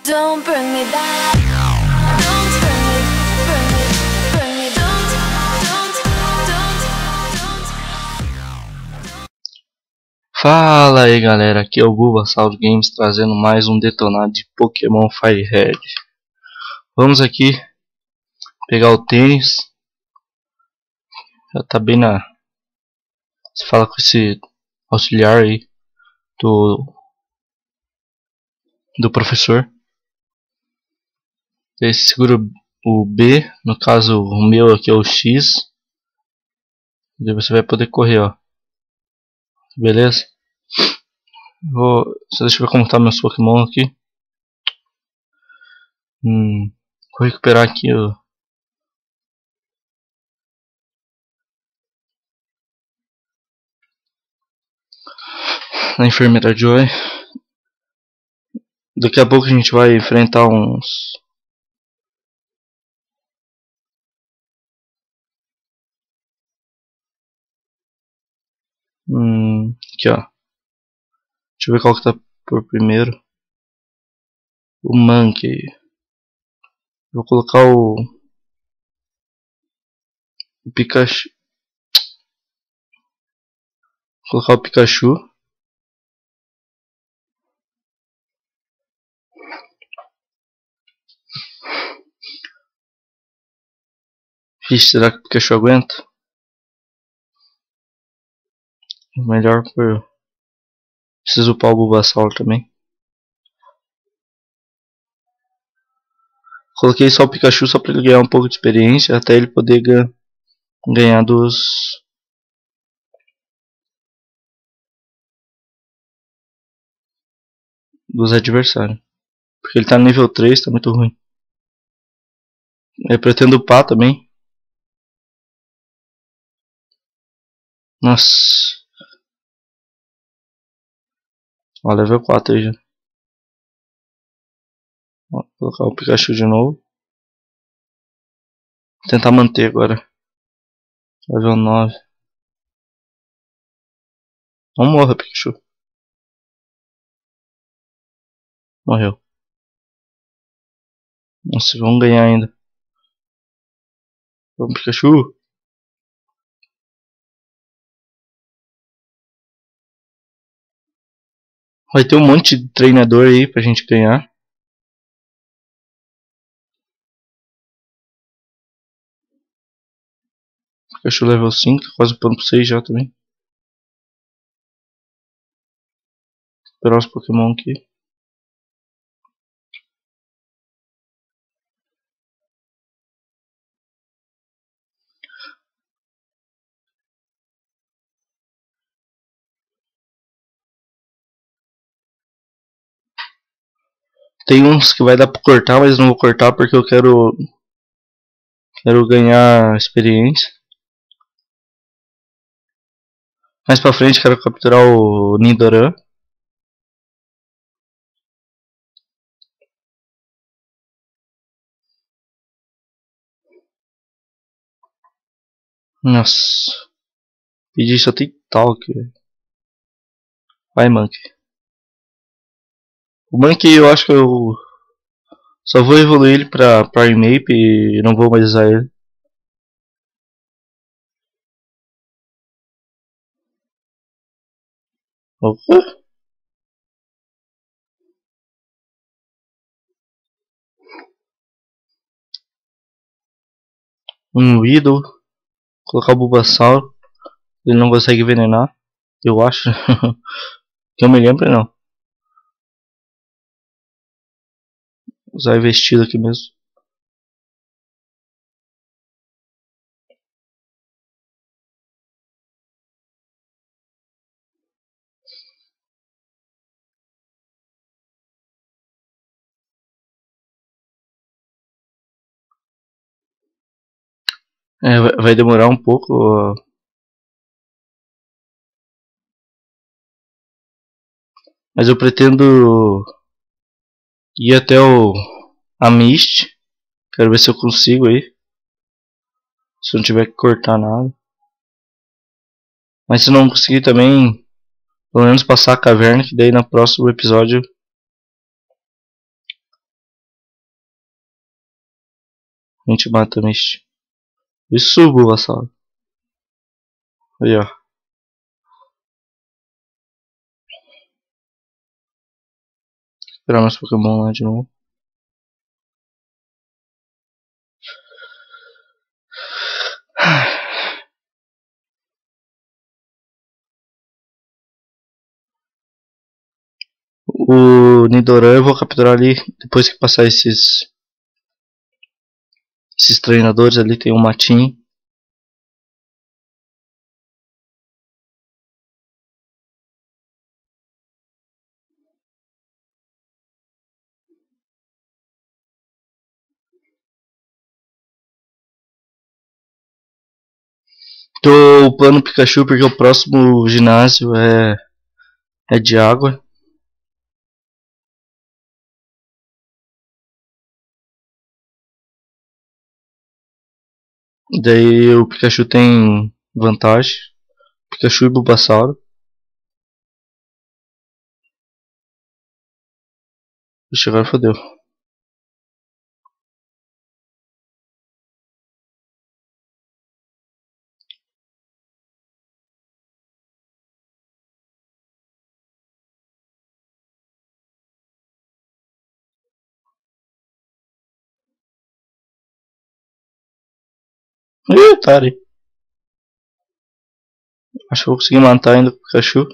Don't bring me down. Don't bring me, bring me, bring me. Don't. Fala aí galera, aqui é o Bulbasaur Games trazendo mais um detonado de Pokémon Fire Red. Vamos aqui pegar o tênis. Já tá bem na... Você fala com esse auxiliar aí do professor. Aí você segura o B, no caso o meu aqui é o X. E você vai poder correr, ó. Beleza? Deixa eu ver como tá meus Pokémon aqui. Vou recuperar aqui na enfermeira Joy. Daqui a pouco a gente vai enfrentar uns... aqui ó. Deixa eu ver qual que tá por primeiro. O Monkey. Vou colocar o Pikachu. Vou colocar o Pikachu. Vixe, será que o Pikachu aguenta? Melhor por... Preciso upar o Bulbasaur também. Coloquei só o Pikachu só para ele ganhar um pouco de experiência, até ele poder ganhar dos adversários. Porque ele tá no nível 3, tá muito ruim. Eu pretendo upar também. Nossa. Ó, level 4 aí já. Ó, vou colocar o Pikachu de novo. Vou tentar manter agora. Level 9. Não morra, Pikachu. Morreu. Nossa, vamos ganhar ainda. Vamos, Pikachu. Vai ter um monte de treinador aí pra gente ganhar. Pikachu level 5, quase upando pro 6 já também. Esperar os Pokémon aqui. Tem uns que vai dar pra cortar, mas não vou cortar porque eu quero ganhar experiência. Mais pra frente quero capturar o Nidoran. Nossa. Pedi só tem Talk. Vai, Monkey. O Monkey eu acho que eu só vou evoluir ele pra Primeape e não vou mais usar ele. Opa. Um Weedle. Colocar o Bulbasaur. Ele não consegue envenenar. Eu acho. Que eu me lembro não. Usar investido aqui mesmo. É, vai demorar um pouco. Mas eu pretendo ir até a Mist. Quero ver se eu consigo aí. Se não tiver que cortar nada. Mas se não conseguir também, pelo menos passar a caverna, que daí no próximo episódio A gente mata a Mist. Isso, Bulbasaur. Aí, ó. Esperar meus Pokémon lá de novo. O Nidoran eu vou capturar ali depois que passar esses treinadores ali. Tem um matinho. Tô upando o Pikachu porque o próximo ginásio é de água. Daí o Pikachu tem vantagem. Pikachu e Bulbasaur. Ixi, agora fodeu. Ih, otário. Acho que vou conseguir matar ainda o Pikachu.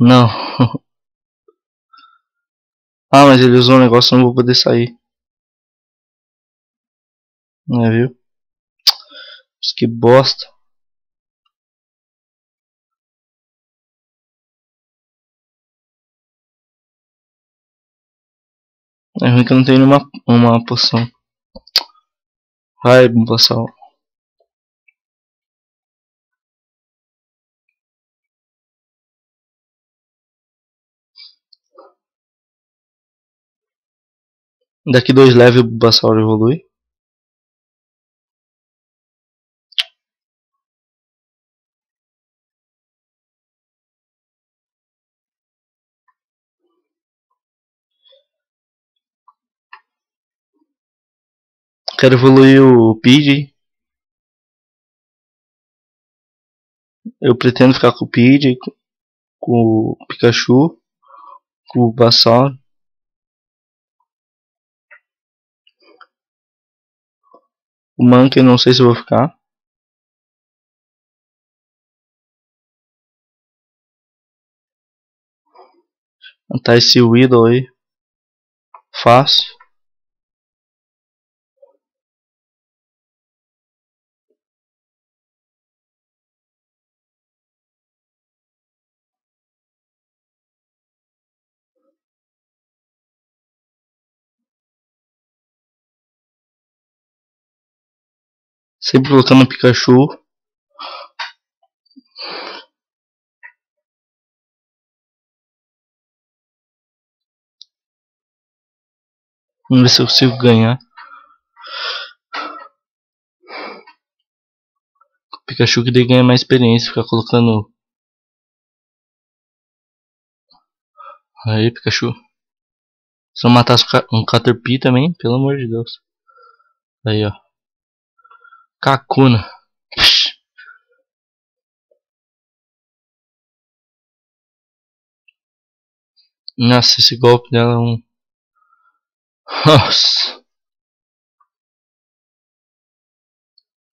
Não. Ah, mas ele usou um negócio, eu não vou poder sair. Né, viu? Que bosta. É ruim que eu não tenho nenhuma uma poção. Vai, Bulbasaur. Daqui 2 levels o Bulbasaur evolui. Quero evoluir o Pidgey. Eu pretendo ficar com o Pidgey, com o Pikachu, com o Bulbasaur. O Mankey não sei se eu vou ficar. Matar esse Weedle aí. Fácil. Sempre colocando o Pikachu. Vamos ver se eu consigo ganhar. O Pikachu que daí ganha mais experiência. Ficar colocando. Aí, Pikachu. Se eu matasse um Caterpie também, pelo amor de Deus. Aí, ó. Kakuna. Nossa, esse golpe dela é um. Nossa.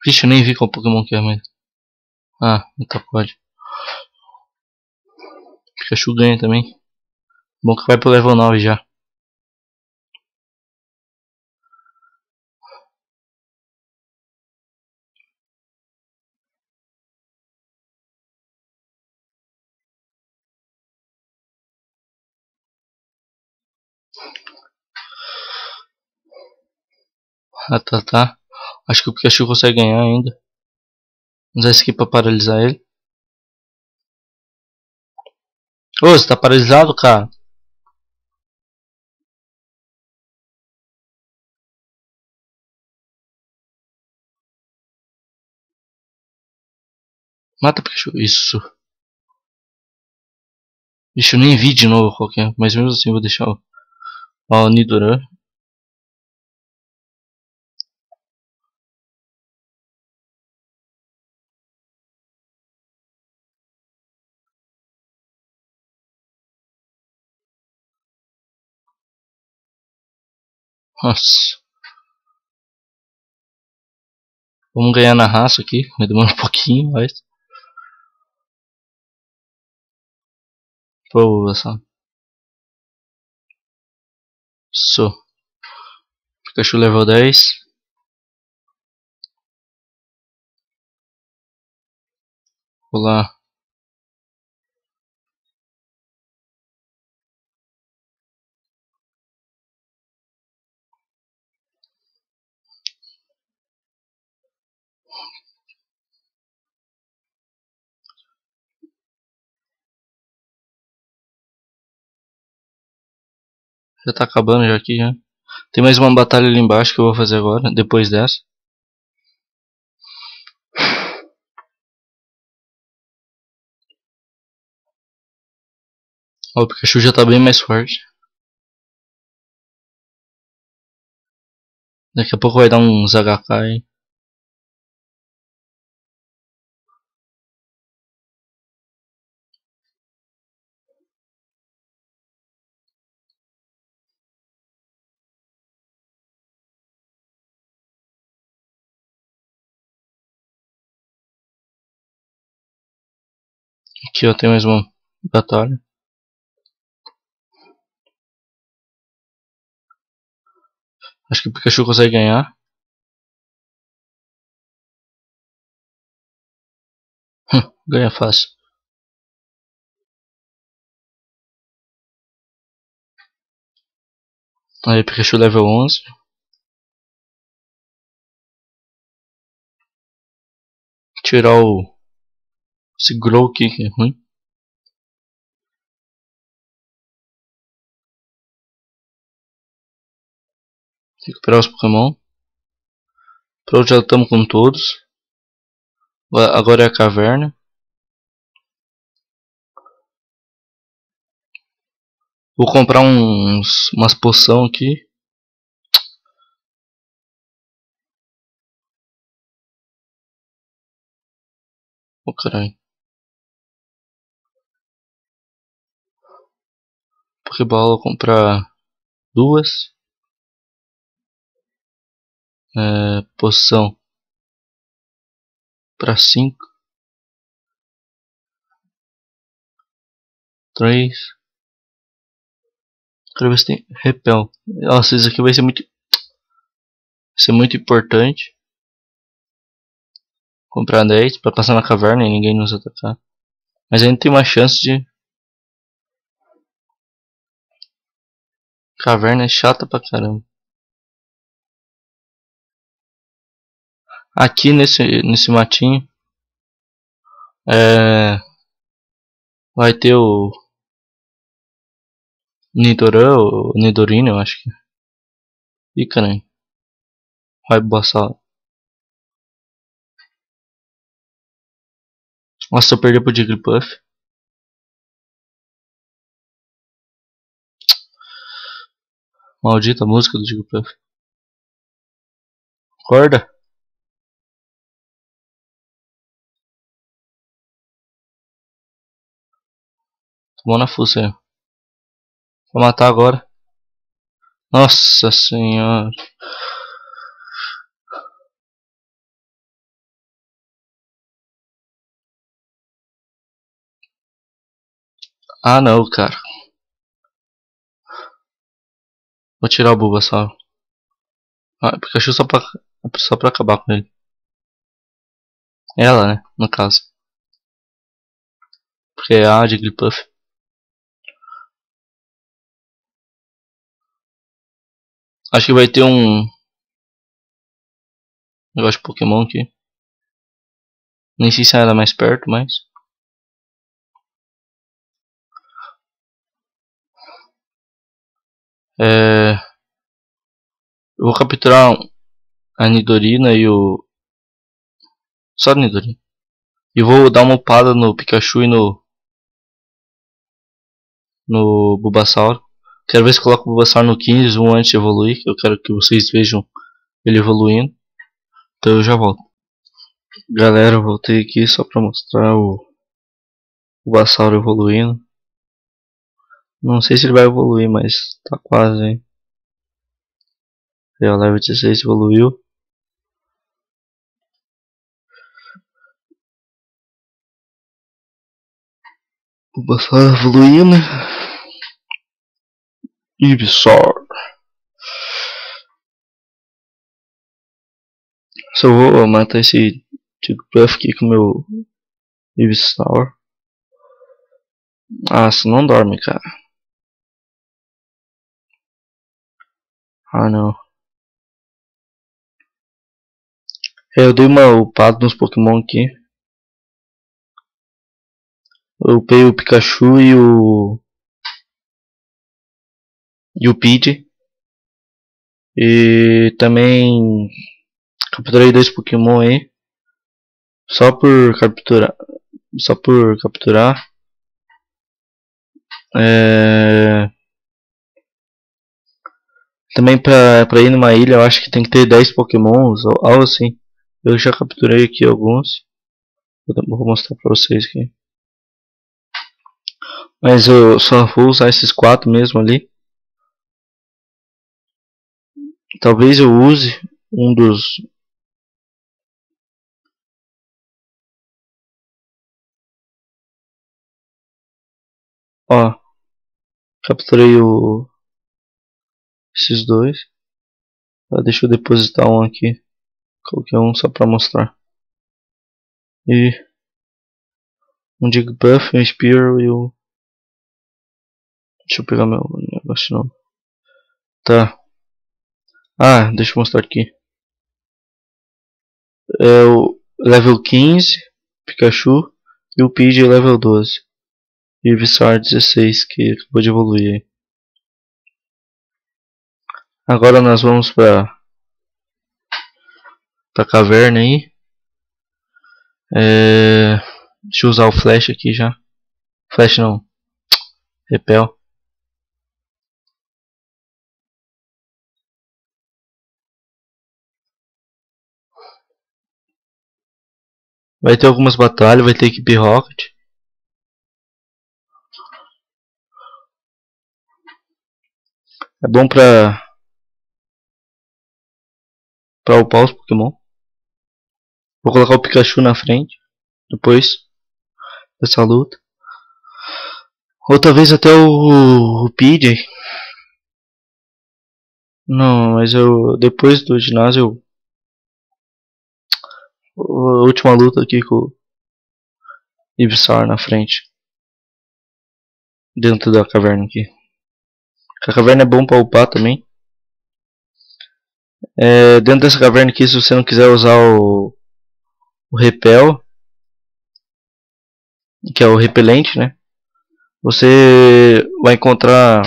Vixe, eu nem vi qual Pokémon que é, mas. Ah, então pode. Pikachu ganha também. Bom que vai pro level 9 já. Ah, tá. Acho que o Pikachu consegue ganhar ainda. Usar esse aqui pra paralisar ele. Ô, você tá paralisado, cara? Mata o Pikachu. Isso. Deixa eu nem vi de novo qual que é. Mas mesmo assim eu vou deixar o Nidoran. Nossa. Vamos ganhar na raça aqui. Vai demorar um pouquinho, mas. Pô, essa. Sou. Pikachu level 10. Vou lá. Já tá acabando já aqui já. Tem mais uma batalha ali embaixo que eu vou fazer agora, depois dessa. Ó, o Pikachu já tá bem mais forte. Daqui a pouco vai dar uns HK aí. Aqui ó, tem mais uma batalha. Acho que o Pikachu consegue ganhar. Ganha fácil. Aí Pikachu level 11. Tirar esse Grow aqui que é ruim. Recuperar os Pokémon. Pronto, já estamos com todos. Agora é a caverna. Vou comprar umas poção aqui. Oh caralho. Pokéball vou comprar duas. Poção para 5. 3. Quero ver se tem repel. Nossa, isso aqui vai ser muito importante. Comprar 10 para passar na caverna e ninguém nos atacar. Mas ainda tem uma chance de. Caverna é chata pra caramba. Aqui nesse matinho vai ter o Nidoran ou Nidorino, eu acho que. Ih, caralho. Vai boçar. Nossa, eu perdi pro Jigglypuff. Maldita música do Jigglypuff. Acorda. Tomou na fuça aí. Vou matar agora. Nossa senhora. Ah não, cara. Vou tirar o Bulbasaur. Ah, Pikachu só pra acabar com ele. Ela, né? No caso. Porque é a Jigglypuff. Acho que vai ter um negócio de Pokémon aqui. Nem sei se era mais perto, mas. Eu vou capturar a Nidorina e o. Só a Nidorina. E vou dar uma upada no Pikachu e no Bulbasaur. Quero ver se coloco o Bulbasaur no 15, um antes de evoluir. Que eu quero que vocês vejam ele evoluindo. Então eu já volto. Galera, eu voltei aqui só pra mostrar o Bulbasaur evoluindo. Não sei se ele vai evoluir, mas tá quase, hein. Aí, ó, level 16 evoluiu. O Bulbasaur evoluindo. Ivysaur. Só vou matar esse Jigglypuff aqui com o meu Ivysaur. Ah, você não dorme, cara. Ah, não. Eu dei uma upada nos Pokémon aqui. Eu upei o Pikachu e o Pidgey. E também capturei 2 Pokémon aí. Só por capturar. Só por capturar. Também pra ir numa ilha eu acho que tem que ter 10 Pokémons ou algo assim. Eu já capturei aqui alguns. Vou mostrar pra vocês aqui. Mas eu só vou usar esses 4 mesmo ali. Talvez eu use um dos... Ó, capturei esses dois. Deixa eu depositar um aqui. Coloquei um só pra mostrar. E um Jigglypuff, um Spearow e o... Deixa eu pegar meu negócio novo. Tá. Ah, deixa eu mostrar aqui. É o level 15, Pikachu. E o Pidgey level 12. E o Ivysaur 16, que acabou de evoluir. Agora nós vamos pra caverna aí. Deixa eu usar o Flash aqui já. Flash não. Repel. Vai ter algumas batalhas, vai ter equipe Rocket. É bom pra upar os Pokémon. Vou colocar o Pikachu na frente. Depois dessa luta. Ou talvez até o Pidgey. Não, mas eu depois do ginásio. A última luta aqui com o Ivysaur na frente. Dentro da caverna aqui. A caverna é bom pra upar também. Dentro dessa caverna aqui, se você não quiser usar o repel, que é o repelente, né? Você vai encontrar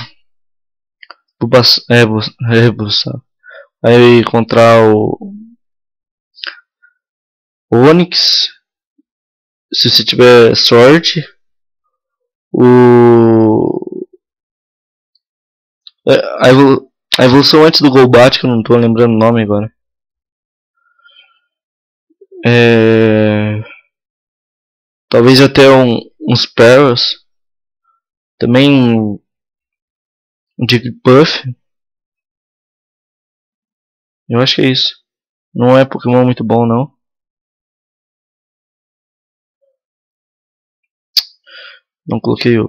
vai encontrar o Onix, se você tiver sorte. O é, a evolução antes do Golbat, que eu não estou lembrando o nome agora. Talvez até uns Parrots. Também um Jigglypuff. Eu acho que é isso. Não é Pokémon muito bom não. Não coloquei o...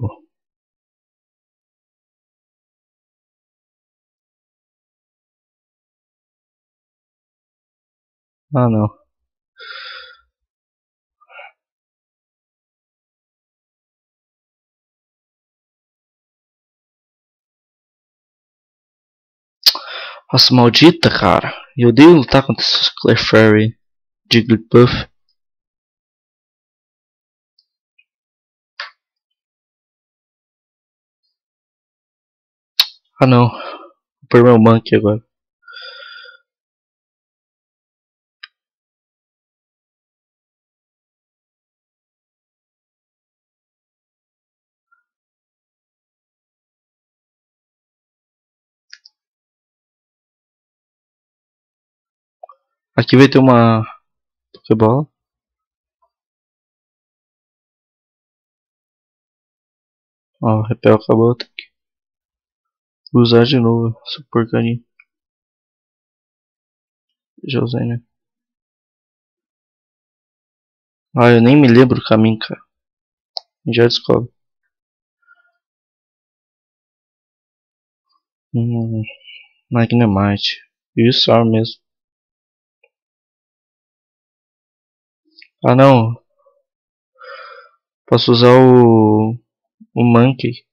Ah não. Nossa, maldita, cara. Eu odeio lutar contra esses Clefairy, Jigglypuff. Ah não. Vou pôr meu Monkey agora. Aqui vai ter uma Pokébola. Ó, o repel acabou. Tem que usar de novo essa porcaria. Já usei, né? Ah, eu nem me lembro o caminho, cara. Já descobre. Magnemite. Isso, é mesmo. Ah, não. Posso usar o Monkey.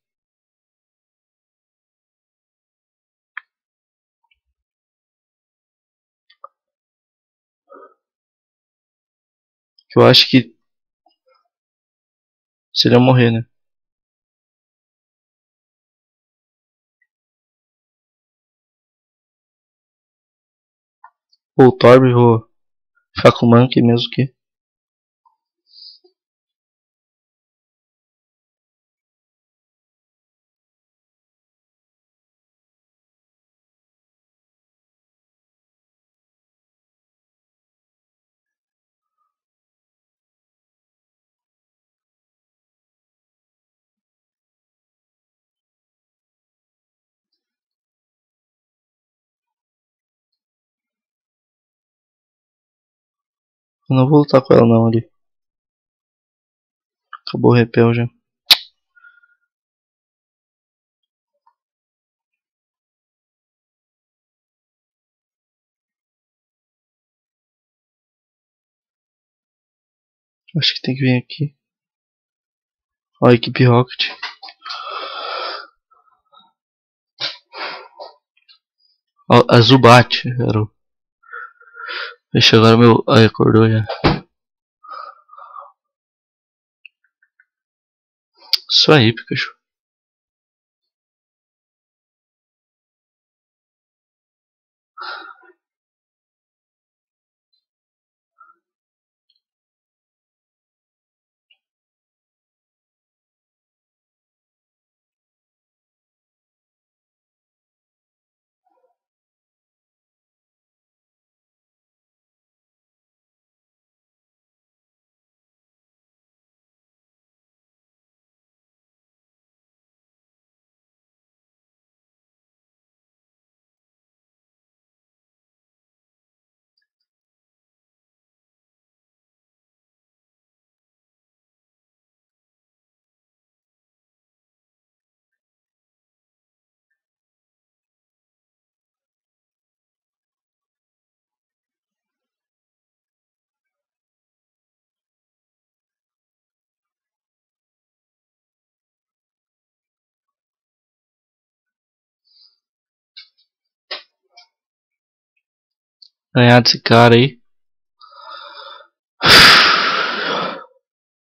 Que eu acho que seria morrer, né? Ou o Torb, vou ficar com o Monkey mesmo que. Eu não vou lutar com ela não ali. Acabou o repel já. Acho que tem que vir aqui. Ó, a equipe Rocket. Ó, a Zubat. Era o... Ixi, agora meu... Ai, acordou já. Isso aí, Pikachu. Ganhar desse cara aí.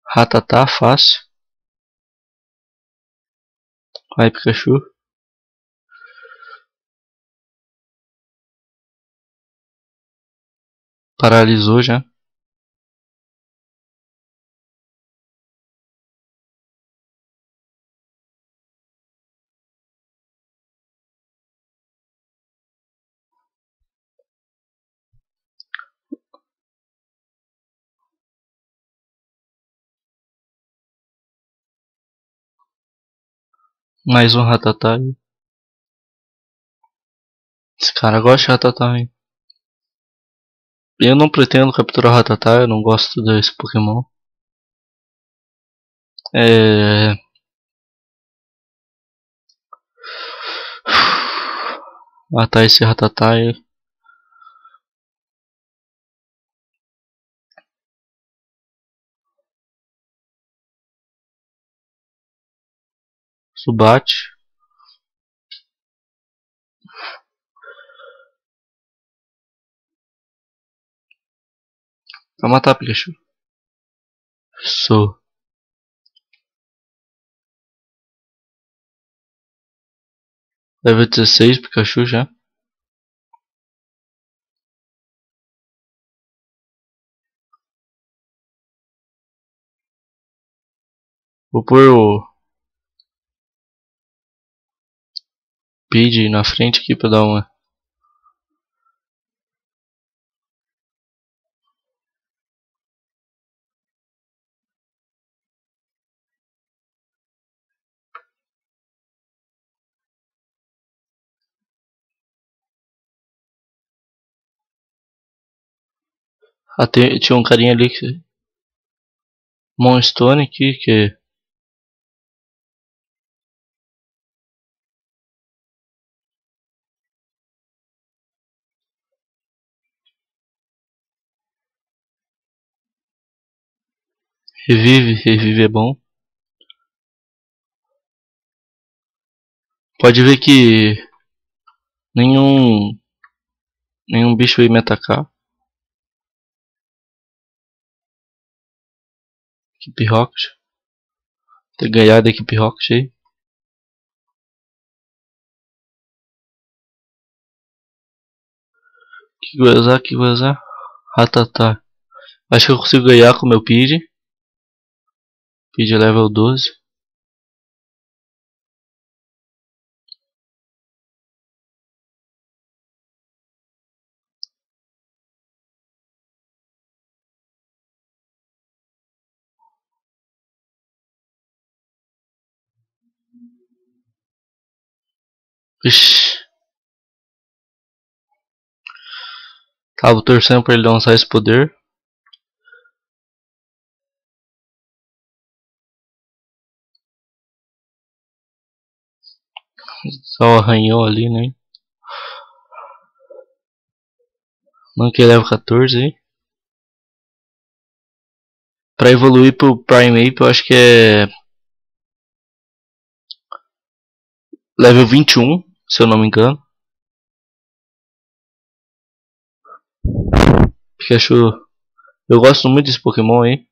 Ratatá, fácil. Vai, Pikachu. Paralisou já. Mais um Ratatá. Esse cara gosta de Ratatá, hein? Eu não pretendo capturar o Ratatá, eu não gosto desse Pokémon. É... Matar esse Ratatá e... Zubat. Vai matar Pikachu. Sou. Level 16, Pikachu já. Vou pôr o Pidgey na frente aqui pra dar uma... Tinha um carinha ali que. Monstone aqui que. Revive é bom. Pode ver que nenhum nenhum bicho veio me atacar. Equipe Rocket. Tem que ganhar da equipe Rocket aí. Que vou usar? Ah, tá. Acho que eu consigo ganhar com o meu Pidgey. Pidgey level 12. Ixi. Tava torcendo pra ele lançar esse poder. Só arranhou ali, né? Monkey level 14 aí. Pra evoluir pro Primeape eu acho que é level 21, se eu não me engano. Pikachu. Eu gosto muito desse Pokémon aí.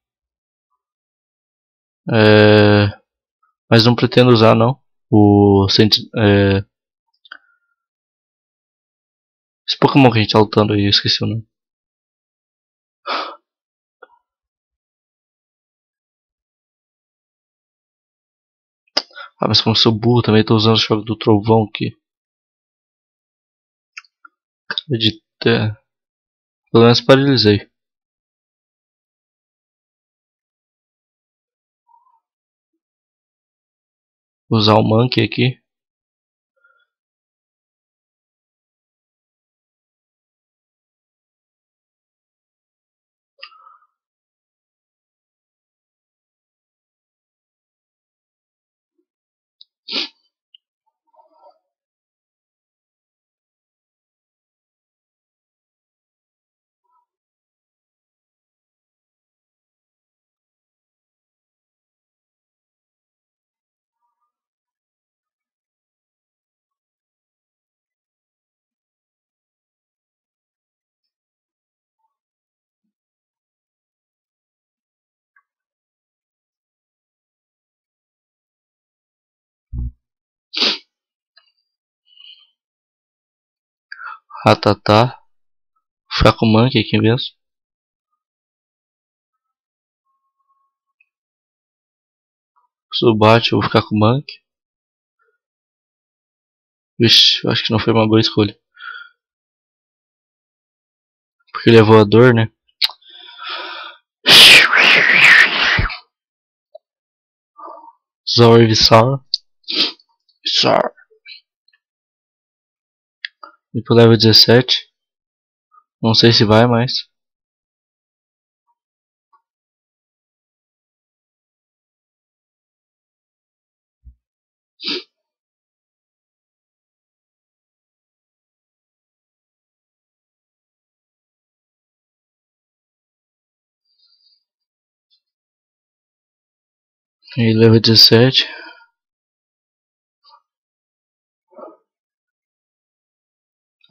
Mas não pretendo usar não. Esse Pokémon que a gente tá lutando aí, eu esqueci o nome. Ah, mas como sou burro, também tô usando o choque do trovão aqui. Pelo menos paralisei. Usar o Monkey aqui. Ratatá. Ficar com o Monkey aqui mesmo. Subat, eu vou ficar com o Monkey. Vixe, acho que não foi uma boa escolha. Porque ele é voador, né? Zorvisar. E pro level 17. Não sei se vai mais. E level 17.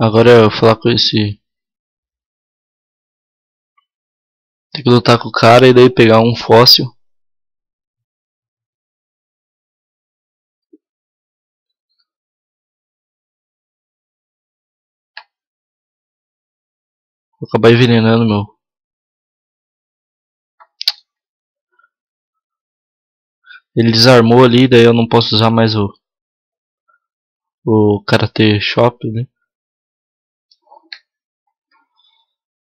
Agora eu vou falar com esse. Tem que lutar com o cara e daí pegar um fóssil. Vou acabar envenenando meu. Ele desarmou ali, daí eu não posso usar mais o Karate Shop, né?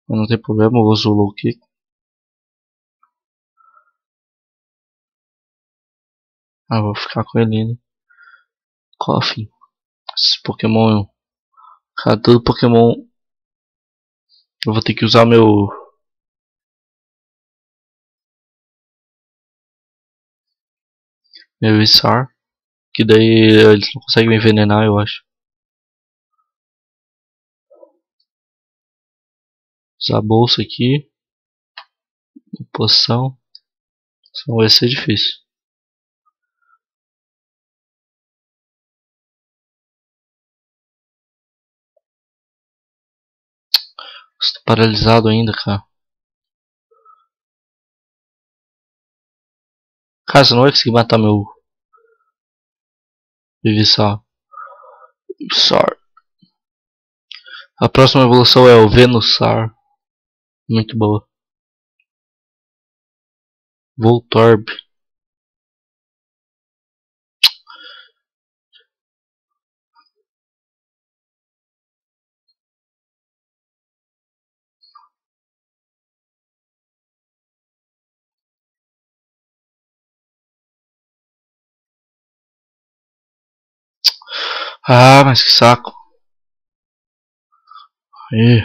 Mas não tem problema, eu uso o Low Kick. Ah, vou ficar com ele, né? Coffin. Esse Pokémon. Cara, todo Pokémon. Eu vou ter que usar meu. Evisar. Que daí eles não conseguem me envenenar, eu acho. Usar a bolsa aqui. Poção. Só vai ser difícil. Estou paralisado ainda, cara. Cara, você não vai conseguir matar meu Vivissaur. A próxima evolução é o Venusaur. Muito boa. Voltorb. Ah, mas que saco. Ih.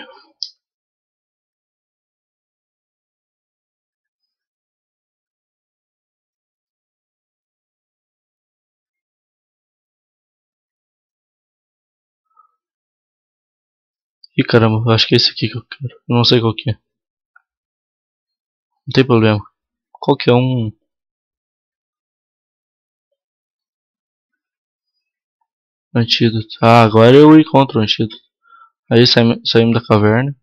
Ih, caramba, eu acho que é esse aqui que eu quero. Eu não sei qual que é. Não tem problema. Qualquer um. Antídoto. Ah, agora eu encontro o antídoto. Aí saímos da caverna.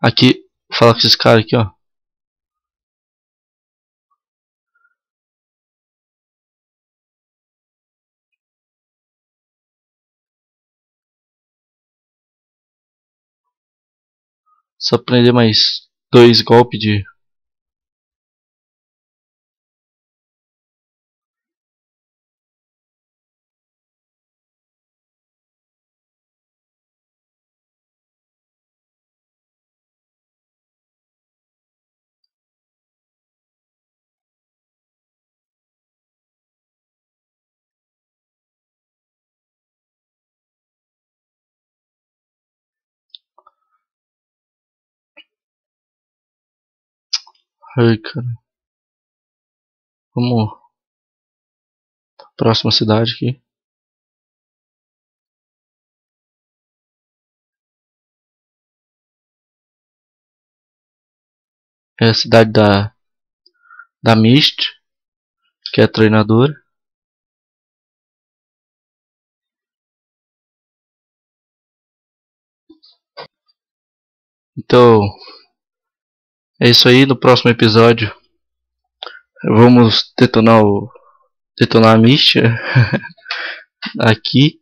Aqui, fala com esses caras aqui, ó. Só prender mais 2 golpes de. Ai, cara. Vamos. Próxima cidade aqui. É a cidade da Mist, que é a treinadora. Então, é isso aí. No próximo episódio, vamos detonar a Mist aqui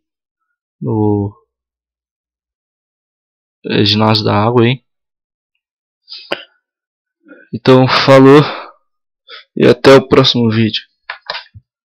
no ginásio da água, hein? Então, falou e até o próximo vídeo.